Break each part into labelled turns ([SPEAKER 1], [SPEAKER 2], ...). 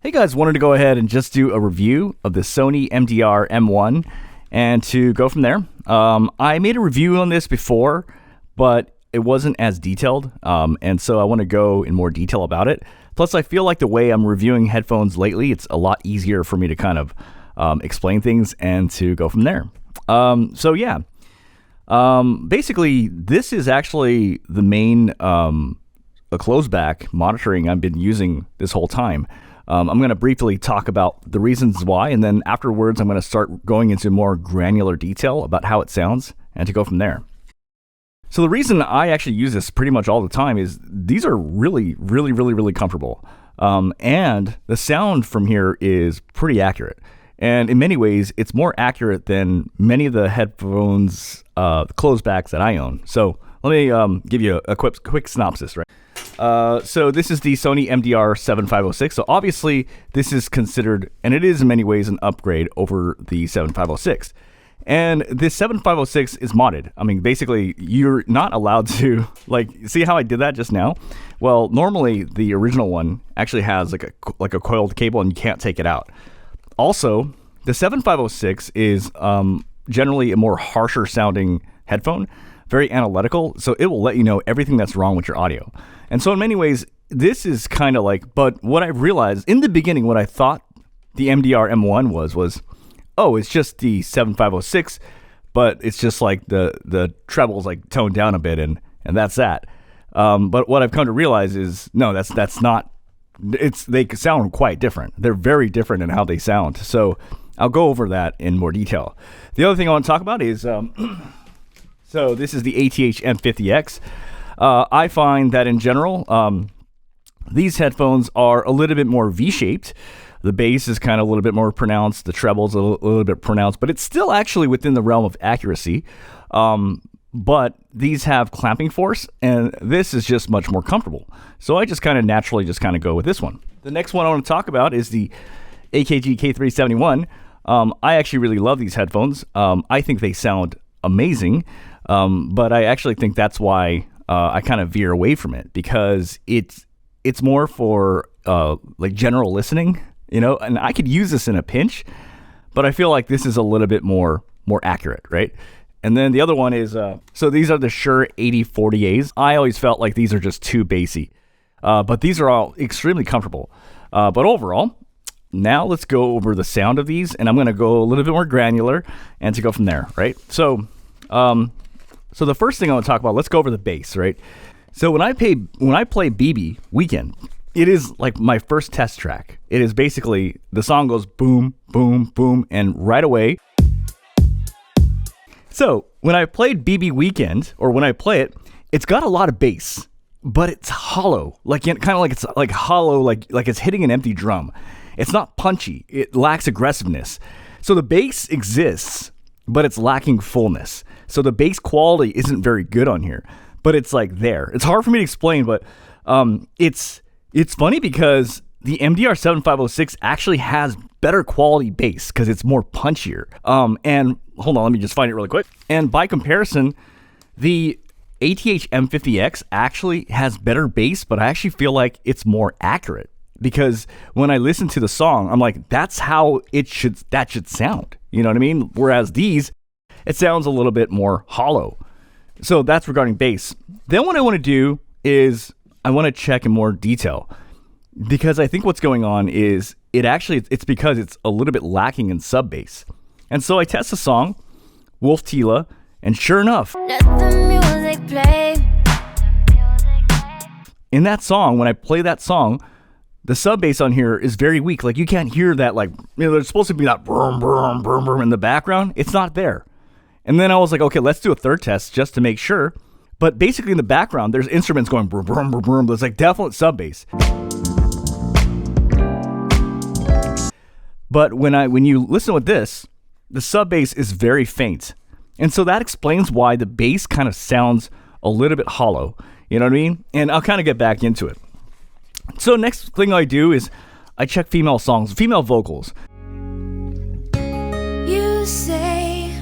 [SPEAKER 1] Hey guys, wanted to go ahead and just do a review of the Sony MDR M1 and to go from there. I made a review on this before, but it wasn't as detailed, and so I want to go in more detail about it. Plus, I feel like the way I'm reviewing headphones lately, it's a lot easier for me to kind of explain things and to go from there. Basically, this is actually the main a closeback monitoring I've been using this whole time. I'm going to briefly talk about the reasons why, and then afterwards I'm going to start going into more granular detail about how it sounds and to go from there. So the reason I actually use this pretty much all the time is these are really comfortable. And the sound from here is pretty accurate. And in many ways, it's more accurate than many of the headphones, closebacks that I own. So let me give you a quick synopsis, right? So this is the Sony MDR 7506. So obviously this is considered, and it is in many ways, an upgrade over the 7506. And this 7506 is modded. I mean, basically you're not allowed to, see how I did that just now? Well, normally the original one actually has like a coiled cable and you can't take it out. Also, the 7506 is generally a more harsher sounding headphone, very analytical, so it will let you know everything that's wrong with your audio. And so in many ways, this is kind of but what I realized in the beginning, what I thought the MDR M1 was, oh, it's just the 7506, but it's just like the treble's toned down a bit and that's that. But what I've come to realize is, no, that's not. They sound quite different. They're very different in how they sound. So I'll go over that in more detail. The other thing I want to talk about is, so this is the ATH M50x. I find that in general, these headphones are a little bit more V-shaped. The bass is kind of a little bit more pronounced. The treble's a little bit pronounced, but it's still actually within the realm of accuracy. But these have clamping force, and this is just much more comfortable. So I just kind of naturally go with this one. The next one I want to talk about is the AKG K371. I actually really love these headphones. I think they sound amazing, but I actually think that's why I kind of veer away from it, because it's more for general listening, and I could use this in a pinch, but I feel like this is a little bit more accurate, right? And then the other one is, so these are the Shure 8040As. I always felt like these are just too bassy, but these are all extremely comfortable. But overall, now let's go over the sound of these, and I'm going to go a little bit more granular and to go from there, right? So the first thing I want to talk about, let's go over the bass, right? So when I play BB Weekend, it is like my first test track. It is basically, the song goes boom, boom, boom, and right away. So when I played BB Weekend, or when I play it, it's got a lot of bass, but it's hollow, it's hollow, like it's hitting an empty drum. It's not punchy. It lacks aggressiveness. So the bass exists, but it's lacking fullness. So the bass quality isn't very good on here, but it's there. It's hard for me to explain, but it's funny because the MDR 7506 actually has better quality bass because it's more punchier. And hold on, let me just find it really quick. And by comparison, the ATH M50x actually has better bass, but I actually feel like it's more accurate, because when I listen to the song, I'm like, that's how that should sound. You know what I mean? Whereas these, it sounds a little bit more hollow. So that's regarding bass. Then what I want to do is I want to check in more detail, because I think what's going on is it's because it's a little bit lacking in sub bass. And so I test the song, Wolf Tila, and sure enough, let the music play. In that song, when I play that song, the sub bass on here is very weak. You can't hear that, there's supposed to be that brum, brum, brum, brum in the background. It's not there. And then I was like, okay, let's do a third test just to make sure. But basically in the background, there's instruments going brum, brum, brum, brum. There's definite sub bass. But when you listen with this, the sub bass is very faint. And so that explains why the bass kind of sounds a little bit hollow. You know what I mean? And I'll kind of get back into it. So next thing I do is I check female vocals. You say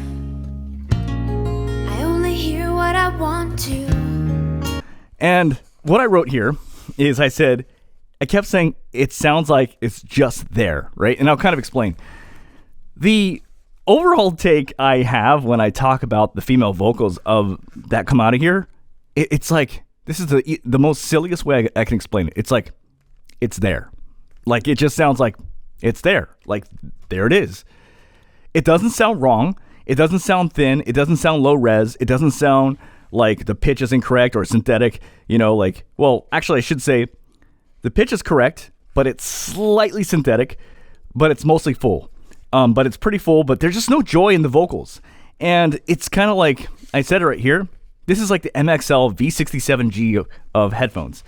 [SPEAKER 1] I only hear what I want to. And what I wrote here is I said, I kept saying it sounds like it's just there, right? And I'll kind of explain. The overall take I have when I talk about the female vocals of that come out of here, it's like, this is the most silliest way I can explain it. It's like, it's there. Like, it just sounds like it's there. Like, there it is. It doesn't sound wrong. It doesn't sound thin. It doesn't sound low res. It doesn't sound like the pitch is incorrect or synthetic. You know, like, well, actually, I should say the pitch is correct, but it's slightly synthetic, but it's mostly full. But it's pretty full, but there's just no joy in the vocals. And it's kind of like, I said it right here, this is like the MXL V67G of headphones.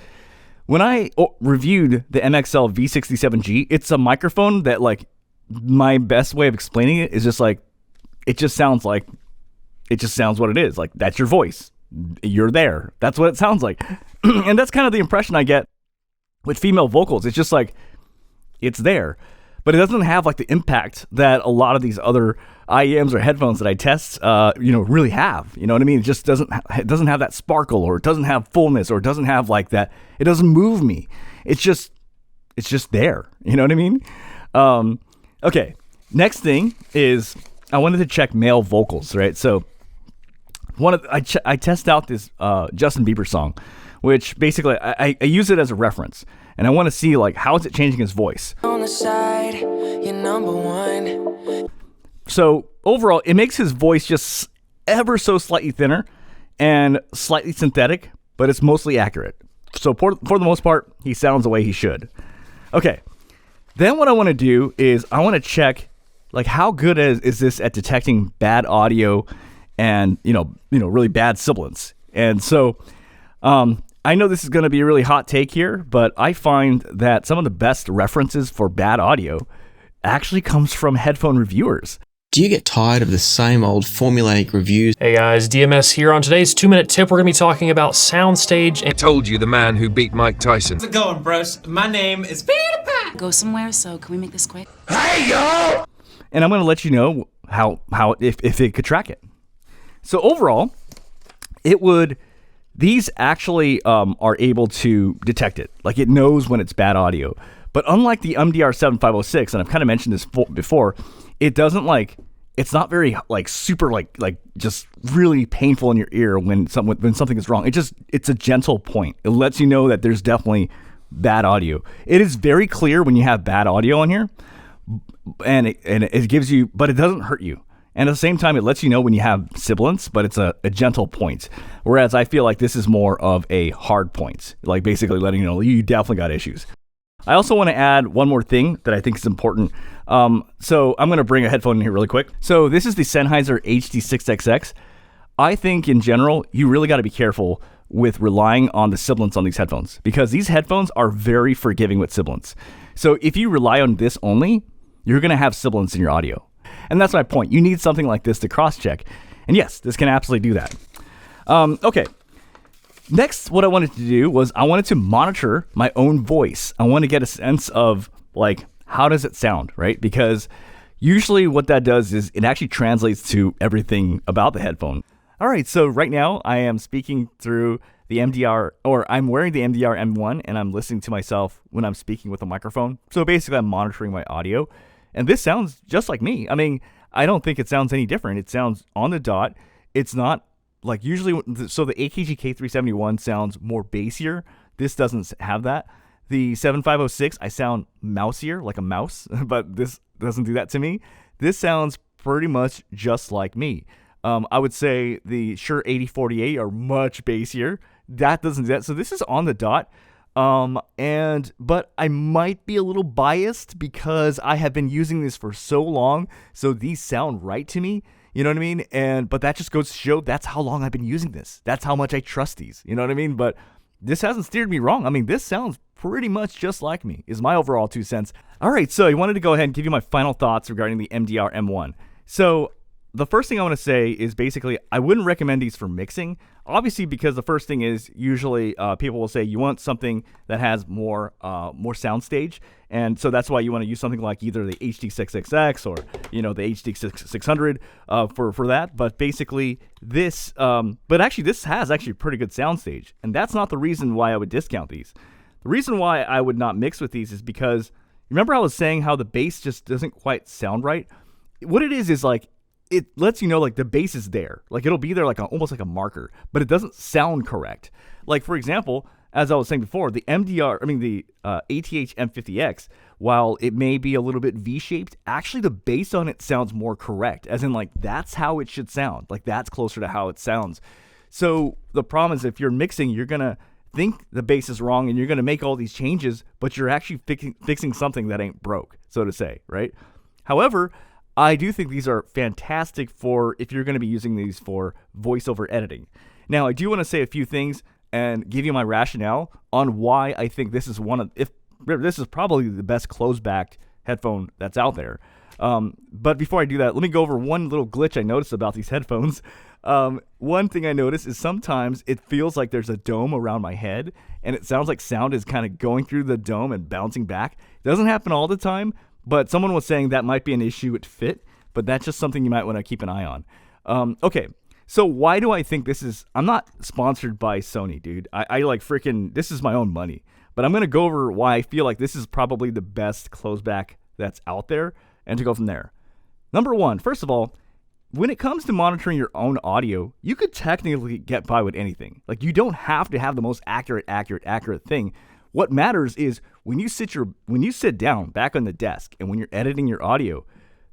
[SPEAKER 1] When I reviewed the MXL V67G, it's a microphone that, like, my best way of explaining it is just like, it just sounds what it is. Like, that's your voice. You're there. That's what it sounds like. And that's kind of the impression I get with female vocals. It's just like, it's there. But it doesn't have like the impact that a lot of these other IEMs or headphones that I test, really have. You know what I mean? It just doesn't have that sparkle, or it doesn't have fullness, or it doesn't have like that. It doesn't move me. It's just there. You know what I mean? Okay. Next thing is I wanted to check male vocals, right? So I test out this Justin Bieber song, which basically I use it as a reference. And I want to see, like, how is it changing his voice? On the side, you're number one. So overall, it makes his voice just ever so slightly thinner and slightly synthetic, but it's mostly accurate. So for the most part, he sounds the way he should. Okay. Then what I want to do is I want to check, like, how good is this at detecting bad audio and, really bad sibilance. And so, I know this is going to be a really hot take here, but I find that some of the best references for bad audio actually comes from headphone reviewers.
[SPEAKER 2] Do you get tired of the same old formulaic reviews?
[SPEAKER 3] Hey guys, DMS here. On today's 2-minute tip, we're going to be talking about soundstage.
[SPEAKER 4] I told you, the man who beat Mike Tyson.
[SPEAKER 5] How's it going, bros? My name is Peter Pan.
[SPEAKER 6] Go somewhere, so can we make this quick?
[SPEAKER 4] Hey, yo!
[SPEAKER 1] And I'm going to let you know how if it could track it. So overall, these actually are able to detect it. Like, it knows when it's bad audio. But unlike the MDR 7506, and I've kind of mentioned this before, it doesn't it's not very super just really painful in your ear when something is wrong. It's a gentle point. It lets you know that there's definitely bad audio. It is very clear when you have bad audio on here, and it gives you, but it doesn't hurt you. And at the same time, it lets you know when you have sibilance, but it's a gentle point. Whereas I feel like this is more of a hard point, like basically letting you know you definitely got issues. I also want to add one more thing that I think is important. So I'm going to bring a headphone in here really quick. So this is the Sennheiser HD6XX. I think in general, you really got to be careful with relying on the sibilance on these headphones, because these headphones are very forgiving with sibilance. So if you rely on this only, you're going to have sibilance in your audio. And that's my point. You need something like this to cross-check. And yes, this can absolutely do that. Okay. Next, what I wanted to do was I wanted to monitor my own voice. I want to get a sense of, like, how does it sound, right? Because usually what that does is it actually translates to everything about the headphone. All right, so right now I am speaking through the MDR, or I'm wearing the MDR M1, and I'm listening to myself when I'm speaking with a microphone. So basically I'm monitoring my audio. And this sounds just like me. I mean, I don't think it sounds any different. It sounds on the dot. It's not like usually, so the AKG K371 sounds more bassier. This doesn't have that. The 7506, I sound mousier, like a mouse, but this doesn't do that to me. This sounds pretty much just like me. I would say the Shure 8048 are much bassier. That doesn't do that. So this is on the dot. But I might be a little biased because I have been using this for so long. So these sound right to me. You know what I mean? But that just goes to show that's how long I've been using this. That's how much I trust these. You know what I mean? But this hasn't steered me wrong. I mean, this sounds pretty much just like me, is my overall 2 cents. All right, so I wanted to go ahead and give you my final thoughts regarding the MDR M1. So the first thing I want to say is basically I wouldn't recommend these for mixing. Obviously, because the first thing is usually people will say you want something that has more soundstage, and so that's why you want to use something like either the HD6XX or the HD600 for that. But basically this, but actually this has actually a pretty good soundstage, and that's not the reason why I would discount these. The reason why I would not mix with these is because remember I was saying how the bass just doesn't quite sound right? What it is like it lets you know like the bass is there. Like it'll be there like almost like a marker, but it doesn't sound correct. Like for example, as I was saying before, the ATH M50x, while it may be a little bit V-shaped, actually the bass on it sounds more correct. As in like that's how it should sound. Like that's closer to how it sounds. So the problem is if you're mixing, you're going to think the bass is wrong and you're going to make all these changes, but you're actually fixing something that ain't broke, so to say, right? However, I do think these are fantastic for if you're going to be using these for voiceover editing. Now, I do want to say a few things and give you my rationale on why I think this is this is probably the best closed-back headphone that's out there. But before I do that, let me go over one little glitch I noticed about these headphones. One thing I noticed is sometimes it feels like there's a dome around my head, and it sounds like sound is kind of going through the dome and bouncing back. It doesn't happen all the time, but someone was saying that might be an issue with fit, but that's just something you might want to keep an eye on. Okay. So why do I think this is, I'm not sponsored by Sony, dude. I like freaking, this is my own money. But I'm going to go over why I feel like this is probably the best closeback that's out there and to go from there. Number one, first of all, when it comes to monitoring your own audio, you could technically get by with anything. Like you don't have to have the most accurate thing. What matters is when you sit down back on the desk and when you're editing your audio,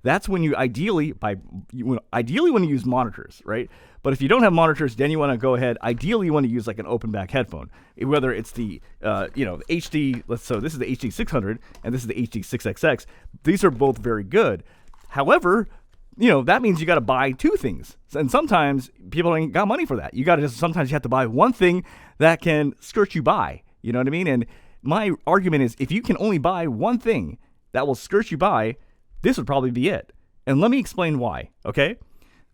[SPEAKER 1] that's when you ideally want to use monitors, right? But if you don't have monitors, then you want to go ahead. Ideally, you want to use like an open back headphone, whether it's the HD. So this is the HD 600 and this is the HD 6XX. These are both very good. However, that means you got to buy two things, and sometimes people ain't got money for that. Sometimes you have to buy one thing that can skirt you by. You know what I mean? And my argument is, if you can only buy one thing that will skirt you by, this would probably be it. And let me explain why, okay?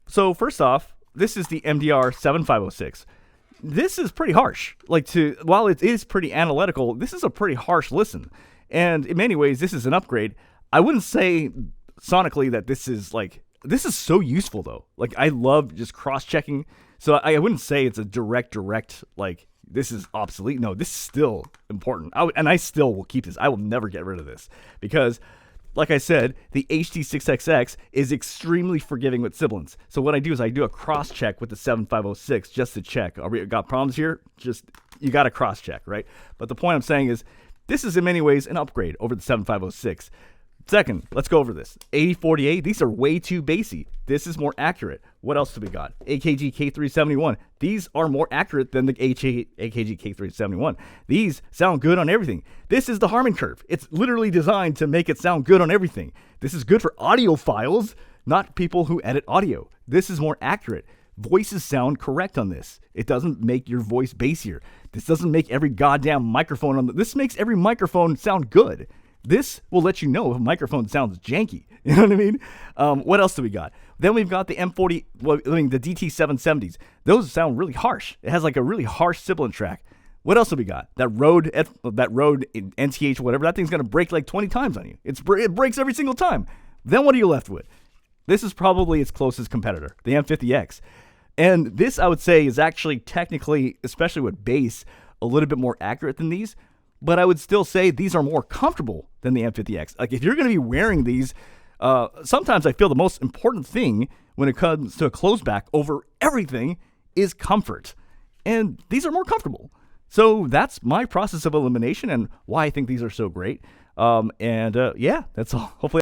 [SPEAKER 1] So first off, this is the MDR 7506. This is pretty harsh. While it is pretty analytical, this is a pretty harsh listen. And in many ways, this is an upgrade. I wouldn't say sonically that this is so useful though. Like I love just cross-checking. So I wouldn't say it's a direct, like this is obsolete. No, this is still important. I still will keep this. I will never get rid of this because like I said, the HD6XX is extremely forgiving with sibilants. So what I do is I do a cross-check with the 7506 just to check. Are we got problems here? You got to cross-check, right? But the point I'm saying is this is in many ways an upgrade over the 7506. Second, let's go over this. 8048, these are way too bassy. This is more accurate. What else do we got? AKG K371. These are more accurate than the AKG K371. These sound good on everything. This is the Harman curve. It's literally designed to make it sound good on everything. This is good for audiophiles, not people who edit audio. This is more accurate. Voices sound correct on this. It doesn't make your voice bassier. This doesn't make every goddamn microphone this makes every microphone sound good. This will let you know if a microphone sounds janky. You know what I mean? What else do we got? Then we've got the the DT770s. Those sound really harsh. It has like a really harsh sibilant track. What else do we got? That Rode NTH, whatever, that thing's going to break like 20 times on you. It breaks every single time. Then what are you left with? This is probably its closest competitor, the M50X. And this, I would say, is actually technically, especially with bass, a little bit more accurate than these. But I would still say these are more comfortable than the M50X. Like if you're going to be wearing these, sometimes I feel the most important thing when it comes to a closeback over everything is comfort. And these are more comfortable. So that's my process of elimination and why I think these are so great. Yeah, that's all. Hopefully.